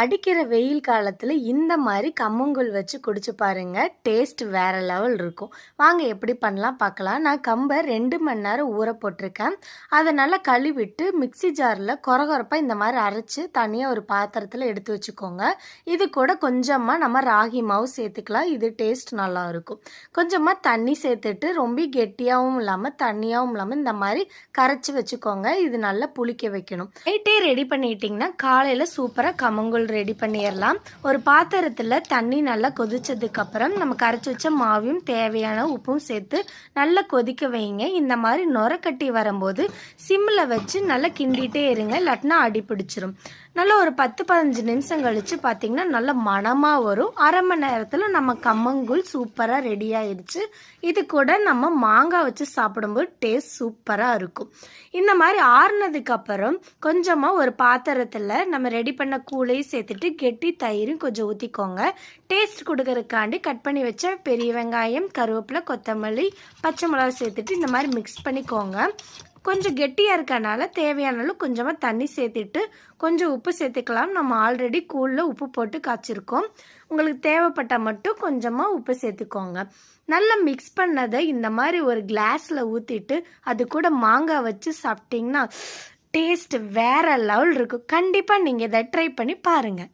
அடிக்கிற வெயில் காலத்துல இந்த மாதிரி கம்மங்கூழ் வச்சு குடிச்சு பாருங்க. டேஸ்ட் வேற லெவல் இருக்கும். வாங்க எப்படி பண்ணலாம் பார்க்கலாம். நான் கம்பை 2 மணி நேரம் ஊற போட்டிருக்கேன். அதை நல்லா கழுவிட்டு மிக்ஸி ஜாரில் கொரகொரப்பா இந்த மாதிரி அரைச்சி தனியாக ஒரு பாத்திரத்தில் எடுத்து வச்சுக்கோங்க. இது கூட கொஞ்சமாக நம்ம ராகி மாவு சேர்த்துக்கலாம். இது டேஸ்ட் நல்லா இருக்கும். கொஞ்சமாக தண்ணி சேர்த்துட்டு ரொம்ப கெட்டியாகவும் இல்லாமல் தண்ணியாகவும் இல்லாமல் இந்த மாதிரி கரைச்சி வச்சுக்கோங்க. இது நல்லா புளிக்க வைக்கணும். நைட்டே ரெடி பண்ணிட்டீங்கன்னா காலையில் சூப்பராக கம்மங்கூழ் ரெடி பண்ணிடலாம். ஒரு பாத்திரத்தில் தண்ணி நல்லா கொதிச்சதுக்கப்புறம் நம்ம கரைச்சி வச்ச மாவையும் தேவையான உப்பும் சேர்த்து நல்லா கொதிக்க வைங்க. இந்த மாதிரி நுர கட்டி வரும்போது சிம்மில் வச்சு நல்லா கிண்டிகிட்டே இருங்க, இல்லாட்டினா அடி பிடிச்சிரும். நல்லா ஒரு 10-15 நிமிஷம் கழித்து பார்த்திங்கன்னா நல்லா மணமாக வரும். அரை மணி நேரத்தில் நம்ம கம்மங்கூழ் சூப்பராக ரெடி ஆயிடுச்சு. இது கூட நம்ம மாங்காய் வச்சு சாப்பிடும்போது டேஸ்ட் சூப்பராக இருக்கும். இந்த மாதிரி ஆறுனதுக்கப்புறம் கொஞ்சமாக ஒரு பாத்திரத்தில் நம்ம ரெடி பண்ண கூழையும் சேர்த்துட்டு கெட்டி தயிரும் கொஞ்சம் ஊற்றிக்கோங்க. டேஸ்ட் கொடுக்கறதுக்காண்டி கட் பண்ணி வச்ச பெரிய வெங்காயம், கருவேப்பிலை, கொத்தமல்லி, பச்சை மிளகாய் சேர்த்துட்டு இந்த மாதிரி மிக்ஸ் பண்ணிக்கோங்க. கொஞ்சம் கெட்டியாக இருக்கனால தேவையானாலும் கொஞ்சமாக தண்ணி சேர்த்துட்டு கொஞ்சம் உப்பு சேர்த்துக்கலாம். நம்ம ஆல்ரெடி கூழில் உப்பு போட்டு காய்ச்சிருக்கோம். உங்களுக்கு தேவைப்பட்டால் மட்டும் கொஞ்சமாக உப்பு சேர்த்துக்கோங்க. நல்லா மிக்ஸ் பண்ணதை இந்த மாதிரி ஒரு கிளாஸில் ஊற்றிட்டு அது கூட மாங்காய் வச்சு சாப்பிட்டிங்கன்னா டேஸ்ட் வேற லெவல் இருக்கும். கண்டிப்பாக நீங்கள் இதை ட்ரை பண்ணி பாருங்கள்.